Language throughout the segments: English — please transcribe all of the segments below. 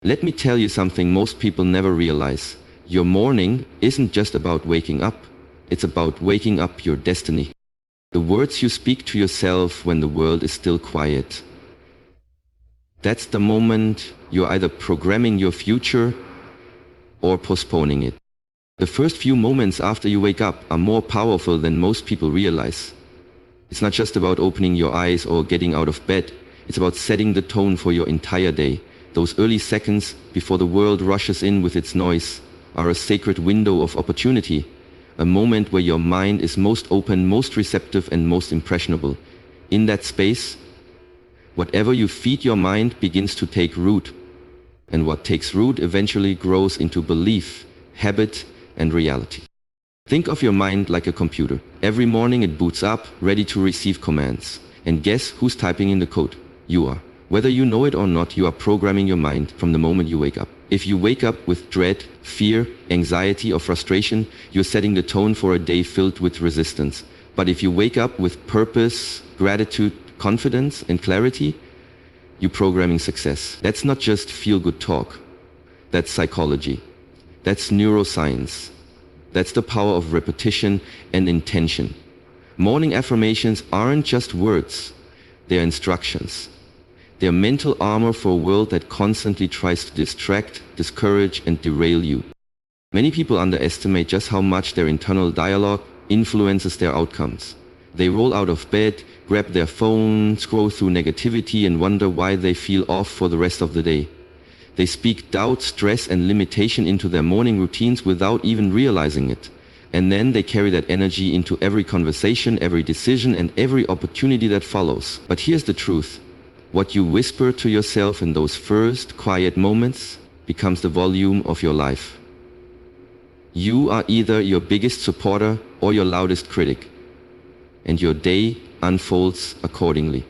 Let me tell you something most people never realize. Your morning isn't just about waking up. It's about waking up your destiny. The words you speak to yourself when the world is still quiet. That's the moment you're either programming your future or postponing it. The first few moments after you wake up are more powerful than most people realize. It's not just about opening your eyes or getting out of bed. It's about setting the tone for your entire day. Those early seconds before the world rushes in with its noise are a sacred window of opportunity, a moment where your mind is most open, most receptive, and most impressionable. In that space, whatever you feed your mind begins to take root, and what takes root eventually grows into belief, habit, and reality. Think of your mind like a computer. Every morning it boots up, ready to receive commands. And guess who's typing in the code? You are. Whether you know it or not, you are programming your mind from the moment you wake up. If you wake up with dread, fear, anxiety, or frustration, you're setting the tone for a day filled with resistance. But if you wake up with purpose, gratitude, confidence, and clarity, you're programming success. That's not just feel-good talk. That's psychology. That's neuroscience. That's the power of repetition and intention. Morning affirmations aren't just words. They're instructions. They're mental armor for a world that constantly tries to distract, discourage, and derail you. Many people underestimate just how much their internal dialogue influences their outcomes. They roll out of bed, grab their phone, scroll through negativity, and wonder why they feel off for the rest of the day. They speak doubt, stress, and limitation into their morning routines without even realizing it. And then they carry that energy into every conversation, every decision, and every opportunity that follows. But here's the truth. What you whisper to yourself in those first quiet moments becomes the volume of your life. You are either your biggest supporter or your loudest critic, and your day unfolds accordingly.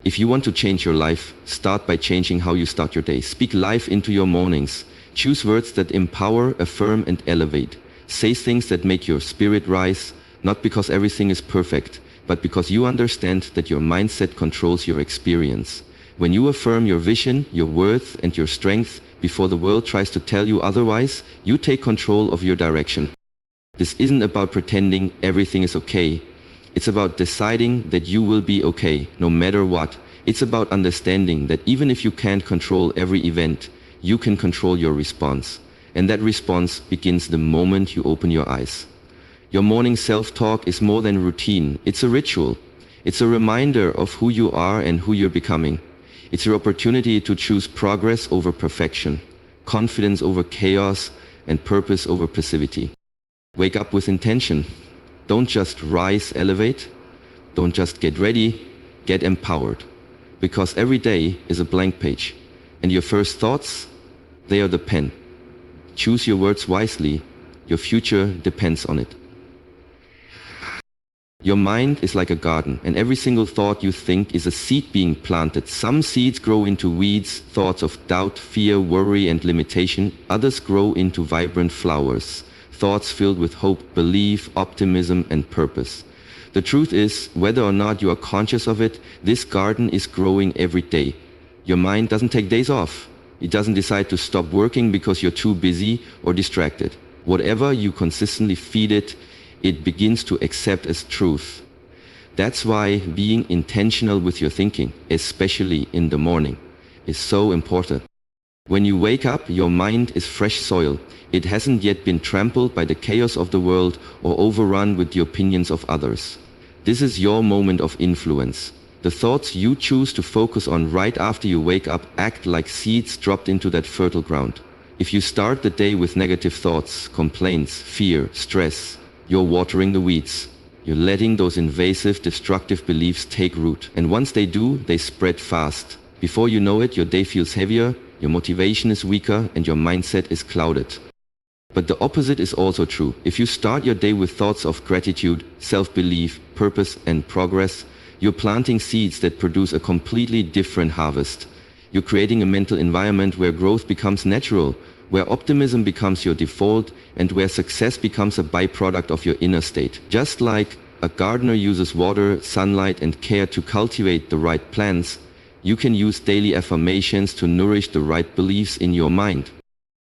If you want to change your life, start by changing how you start your day. Speak life into your mornings. Choose words that empower, affirm, and elevate. Say things that make your spirit rise, not because everything is perfect, but because you understand that your mindset controls your experience. When you affirm your vision, your worth, and your strength before the world tries to tell you otherwise, you take control of your direction. This isn't about pretending everything is okay. It's about deciding that you will be okay, no matter what. It's about understanding that even if you can't control every event, you can control your response. And that response begins the moment you open your eyes. Your morning self-talk is more than routine. It's a ritual. It's a reminder of who you are and who you're becoming. It's your opportunity to choose progress over perfection, confidence over chaos, and purpose over passivity. Wake up with intention. Don't just rise, elevate. Don't just get ready, get empowered. Because every day is a blank page. And your first thoughts, they are the pen. Choose your words wisely. Your future depends on it. Your mind is like a garden, and every single thought you think is a seed being planted. Some seeds grow into weeds, thoughts of doubt, fear, worry, and limitation. Others grow into vibrant flowers, thoughts filled with hope, belief, optimism, and purpose. The truth is, whether or not you are conscious of it, this garden is growing every day. Your mind doesn't take days off. It doesn't decide to stop working because you're too busy or distracted. Whatever you consistently feed it, it begins to accept as truth. That's why being intentional with your thinking, especially in the morning, is so important. When you wake up, your mind is fresh soil. It hasn't yet been trampled by the chaos of the world or overrun with the opinions of others. This is your moment of influence. The thoughts you choose to focus on right after you wake up act like seeds dropped into that fertile ground. If you start the day with negative thoughts, complaints, fear, stress, you're watering the weeds. You're letting those invasive, destructive beliefs take root. And once they do, they spread fast. Before you know it, your day feels heavier, your motivation is weaker, and your mindset is clouded. But the opposite is also true. If you start your day with thoughts of gratitude, self-belief, purpose, and progress, you're planting seeds that produce a completely different harvest. You're creating a mental environment where growth becomes natural, where optimism becomes your default, and where success becomes a byproduct of your inner state. Just like a gardener uses water, sunlight, and care to cultivate the right plants, You can use daily affirmations to nourish the right beliefs in your mind.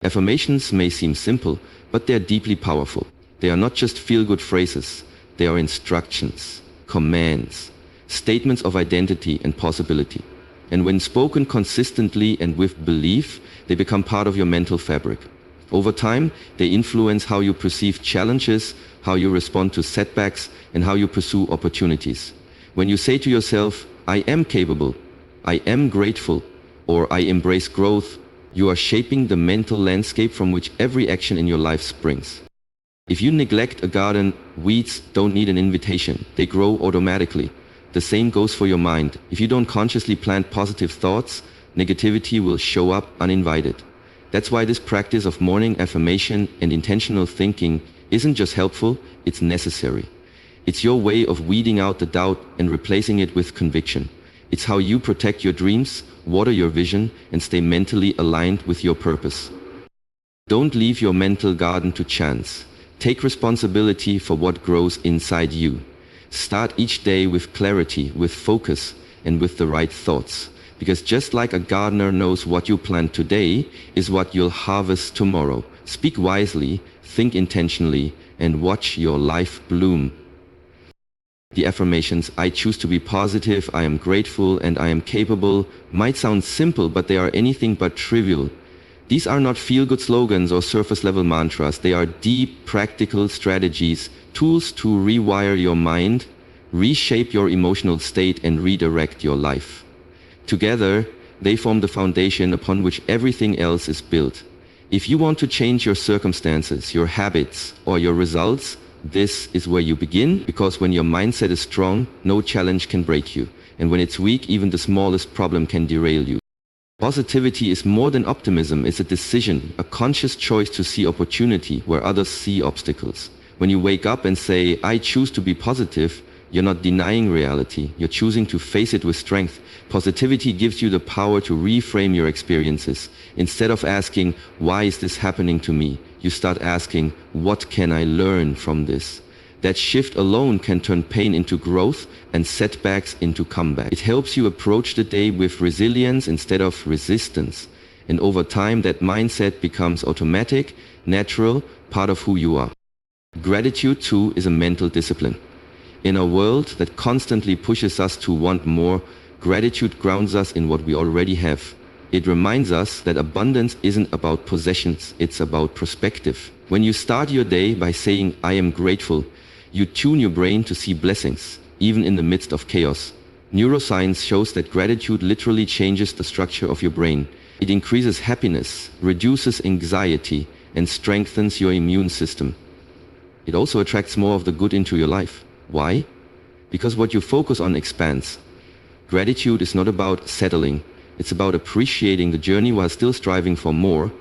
Affirmations may seem simple, but they are deeply powerful. They are not just feel-good phrases. They are instructions, commands, statements of identity and possibility. And when spoken consistently and with belief, they become part of your mental fabric. Over time, they influence how you perceive challenges, how you respond to setbacks, and how you pursue opportunities. When you say to yourself, I am capable, I am grateful, or I embrace growth, you are shaping the mental landscape from which every action in your life springs. If you neglect a garden, weeds don't need an invitation. They grow automatically. The same goes for your mind. If you don't consciously plant positive thoughts, negativity will show up uninvited. That's why this practice of morning affirmation and intentional thinking isn't just helpful, it's necessary. It's your way of weeding out the doubt and replacing it with conviction. It's how you protect your dreams, water your vision, and stay mentally aligned with your purpose. Don't leave your mental garden to chance. Take responsibility for what grows inside you. Start each day with clarity, with focus, and with the right thoughts. Because just like a gardener knows what you plant today is what you'll harvest tomorrow. Speak wisely, think intentionally, and watch your life bloom. The affirmations, I choose to be positive, I am grateful, and I am capable, might sound simple, but they are anything but trivial. These are not feel-good slogans or surface-level mantras. They are deep, practical strategies, tools to rewire your mind, reshape your emotional state, and redirect your life. Together, they form the foundation upon which everything else is built. If you want to change your circumstances, your habits, or your results, this is where you begin, because when your mindset is strong, no challenge can break you. And when it's weak, even the smallest problem can derail you. Positivity is more than optimism. It's a decision, a conscious choice to see opportunity where others see obstacles. When you wake up and say, I choose to be positive, you're not denying reality. You're choosing to face it with strength. Positivity gives you the power to reframe your experiences. Instead of asking, why is this happening to me? You start asking, what can I learn from this? That shift alone can turn pain into growth and setbacks into comeback. It helps you approach the day with resilience instead of resistance. And over time, that mindset becomes automatic, natural, part of who you are. Gratitude, too, is a mental discipline. In a world that constantly pushes us to want more, gratitude grounds us in what we already have. It reminds us that abundance isn't about possessions, it's about perspective. When you start your day by saying, I am grateful, you tune your brain to see blessings, even in the midst of chaos. Neuroscience shows that gratitude literally changes the structure of your brain. It increases happiness, reduces anxiety, and strengthens your immune system. It also attracts more of the good into your life. Why? Because what you focus on expands. Gratitude is not about settling. It's about appreciating the journey while still striving for more.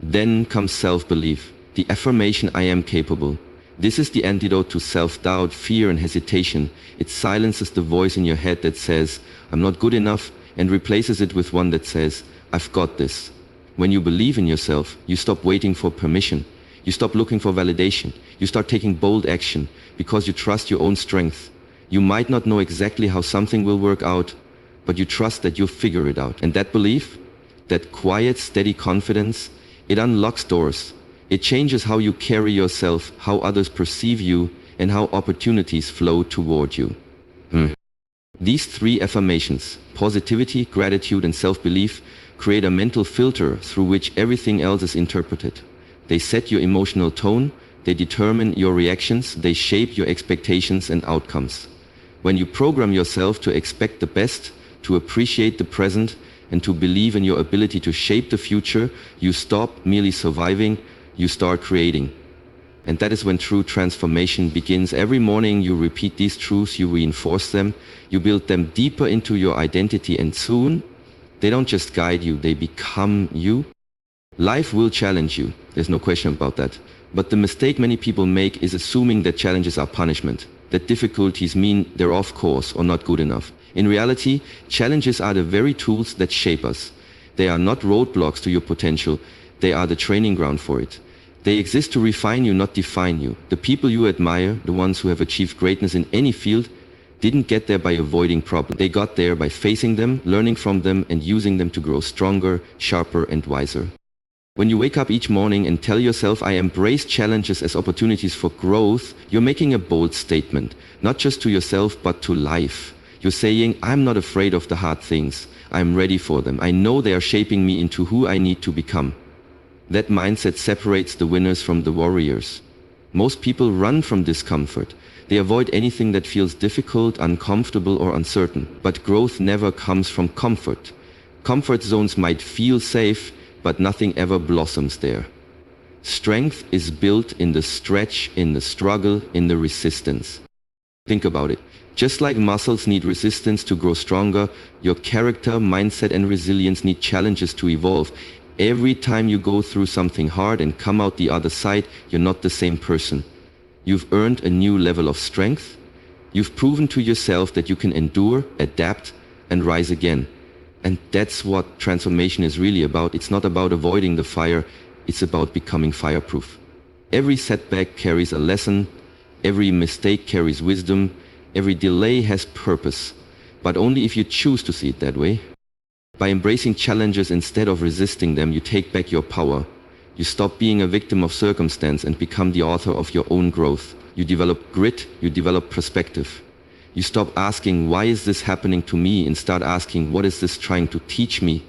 Then comes self-belief, the affirmation, I am capable. This is the antidote to self-doubt, fear, and hesitation. It silences the voice in your head that says, I'm not good enough, and replaces it with one that says, I've got this. When you believe in yourself, you stop waiting for permission. You stop looking for validation. You start taking bold action because you trust your own strength. You might not know exactly how something will work out, but you trust that you'll figure it out. And that belief, that quiet, steady confidence, it unlocks doors. It changes how you carry yourself, how others perceive you, and how opportunities flow toward you. These three affirmations, positivity, gratitude, and self-belief, create a mental filter through which everything else is interpreted. They set your emotional tone, they determine your reactions, they shape your expectations and outcomes. When you program yourself to expect the best, to appreciate the present, and to believe in your ability to shape the future, you stop merely surviving, you start creating. And that is when true transformation begins. Every morning you repeat these truths, you reinforce them, you build them deeper into your identity, and soon, they don't just guide you, they become you. Life will challenge you, there's no question about that. But the mistake many people make is assuming that challenges are punishment, that difficulties mean they're off course or not good enough. In reality, challenges are the very tools that shape us. They are not roadblocks to your potential, they are the training ground for it. They exist to refine you, not define you. The people you admire, the ones who have achieved greatness in any field, didn't get there by avoiding problems. They got there by facing them, learning from them, and using them to grow stronger, sharper, and wiser. When you wake up each morning and tell yourself, I embrace challenges as opportunities for growth, you're making a bold statement, not just to yourself, but to life. You're saying, I'm not afraid of the hard things. I'm ready for them. I know they are shaping me into who I need to become. That mindset separates the winners from the warriors. Most people run from discomfort. They avoid anything that feels difficult, uncomfortable, or uncertain. But growth never comes from comfort. Comfort zones might feel safe, but nothing ever blossoms there. Strength is built in the stretch, in the struggle, in the resistance. Think about it. Just like muscles need resistance to grow stronger, your character, mindset, and resilience need challenges to evolve. Every time you go through something hard and come out the other side, you're not the same person. You've earned a new level of strength. You've proven to yourself that you can endure, adapt, and rise again. And that's what transformation is really about. It's not about avoiding the fire, it's about becoming fireproof. Every setback carries a lesson, every mistake carries wisdom, every delay has purpose, but only if you choose to see it that way. By embracing challenges instead of resisting them, you take back your power. You stop being a victim of circumstance and become the author of your own growth. You develop grit, you develop perspective. You stop asking, why is this happening to me, and start asking, what is this trying to teach me?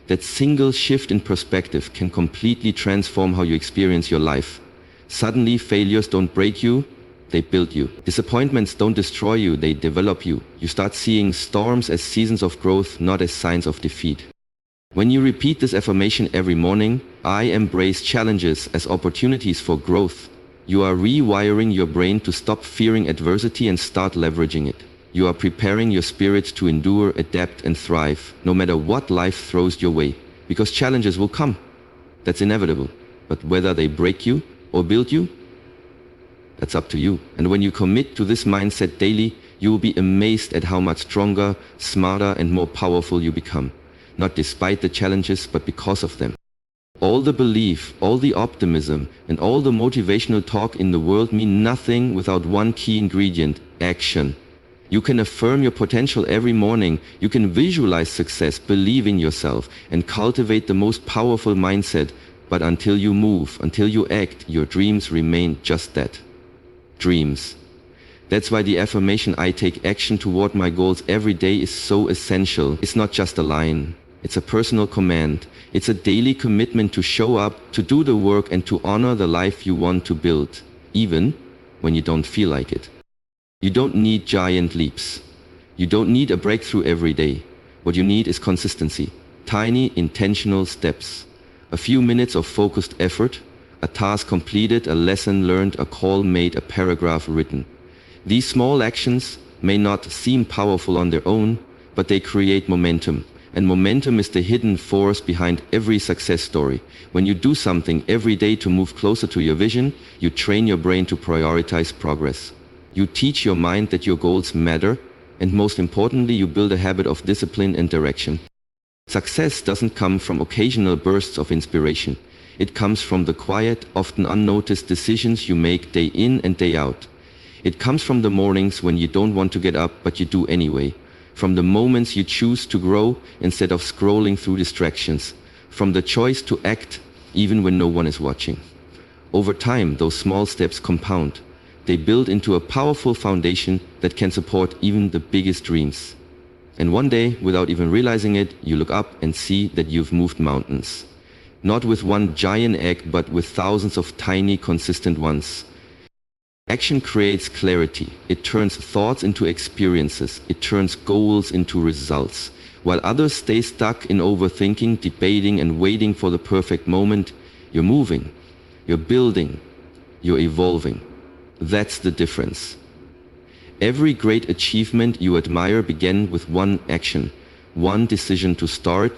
That single shift in perspective can completely transform how you experience your life. Suddenly, failures don't break you, they build you. Disappointments don't destroy you, they develop you. You start seeing storms as seasons of growth, not as signs of defeat. When you repeat this affirmation every morning, I embrace challenges as opportunities for growth. You are rewiring your brain to stop fearing adversity and start leveraging it. You are preparing your spirit to endure, adapt, and thrive, no matter what life throws your way. Because challenges will come. That's inevitable. But whether they break you or build you, that's up to you. And when you commit to this mindset daily, you will be amazed at how much stronger, smarter, and more powerful you become. Not despite the challenges, but because of them. All the belief, all the optimism, and all the motivational talk in the world mean nothing without one key ingredient: action. You can affirm your potential every morning. You can visualize success, believe in yourself, and cultivate the most powerful mindset. But until you move, until you act, your dreams remain just that. Dreams. That's why the affirmation, I take action toward my goals every day, is so essential. It's not just a line. It's a personal command. It's a daily commitment to show up, to do the work, and to honor the life you want to build, even when you don't feel like it. You don't need giant leaps. You don't need a breakthrough every day. What you need is consistency. Tiny, intentional steps. A few minutes of focused effort, a task completed, a lesson learned, a call made, a paragraph written. These small actions may not seem powerful on their own, but they create momentum. And momentum is the hidden force behind every success story. When you do something every day to move closer to your vision, you train your brain to prioritize progress. You teach your mind that your goals matter, and most importantly, you build a habit of discipline and direction. Success doesn't come from occasional bursts of inspiration. It comes from the quiet, often unnoticed decisions you make day in and day out. It comes from the mornings when you don't want to get up, but you do anyway. From the moments you choose to grow instead of scrolling through distractions. From the choice to act even when no one is watching. Over time, those small steps compound. They build into a powerful foundation that can support even the biggest dreams. And one day, without even realizing it, you look up and see that you've moved mountains. Not with one giant egg, but with thousands of tiny, consistent ones. Action creates clarity. It turns thoughts into experiences. It turns goals into results. While others stay stuck in overthinking, debating, and waiting for the perfect moment, you're moving, you're building, you're evolving. That's the difference. Every great achievement you admire began with one action, one decision to start,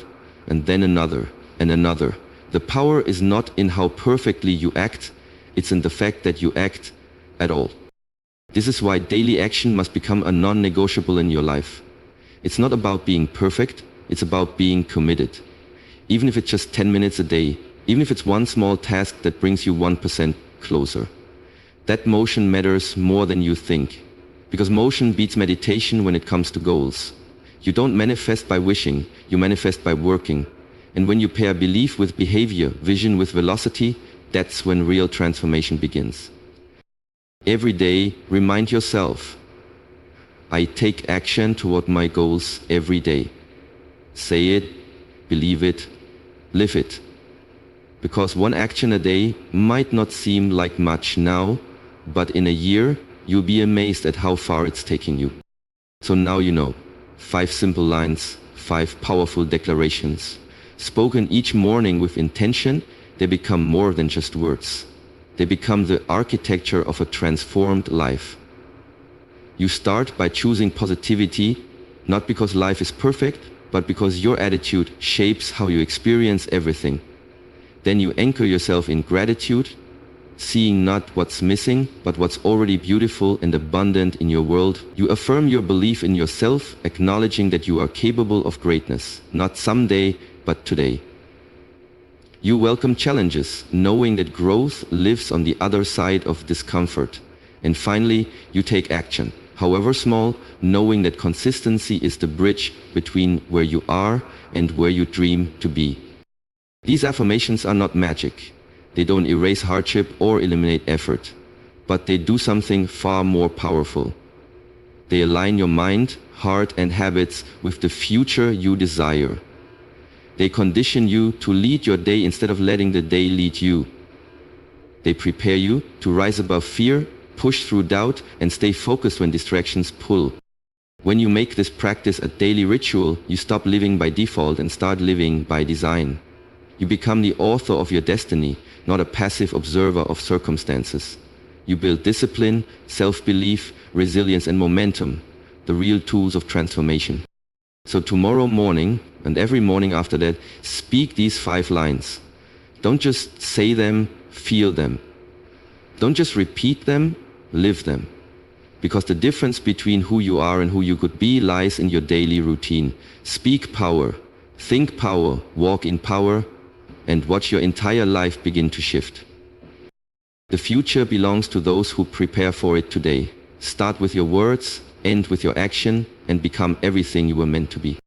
and then another, and another. The power is not in how perfectly you act, it's in the fact that you act at all. This is why daily action must become a non-negotiable in your life. It's not about being perfect, it's about being committed. Even if it's just 10 minutes a day, even if it's one small task that brings you 1% closer. That motion matters more than you think. Because motion beats meditation when it comes to goals. You don't manifest by wishing, you manifest by working. And when you pair belief with behavior, vision with velocity, that's when real transformation begins. Every day, remind yourself, I take action toward my goals every day. Say it, believe it, live it. Because one action a day might not seem like much now, but in a year, you'll be amazed at how far it's taking you. So now you know. 5 simple lines, 5 powerful declarations. Spoken each morning with intention, they become more than just words. They become the architecture of a transformed life. You start by choosing positivity, not because life is perfect, but because your attitude shapes how you experience everything. Then you anchor yourself in gratitude, seeing not what's missing, but what's already beautiful and abundant in your world. You affirm your belief in yourself, acknowledging that you are capable of greatness, not someday, but today. You welcome challenges, knowing that growth lives on the other side of discomfort. And finally, you take action, however small, knowing that consistency is the bridge between where you are and where you dream to be. These affirmations are not magic. They don't erase hardship or eliminate effort, but they do something far more powerful. They align your mind, heart, and habits with the future you desire. They condition you to lead your day instead of letting the day lead you. They prepare you to rise above fear, push through doubt, and stay focused when distractions pull. When you make this practice a daily ritual, you stop living by default and start living by design. You become the author of your destiny, not a passive observer of circumstances. You build discipline, self-belief, resilience, and momentum, the real tools of transformation. So tomorrow morning, and every morning after that, speak these 5 lines. Don't just say them, feel them. Don't just repeat them, live them. Because the difference between who you are and who you could be lies in your daily routine. Speak power, think power, walk in power, and watch your entire life begin to shift. The future belongs to those who prepare for it today. Start with your words, end with your action, and become everything you were meant to be.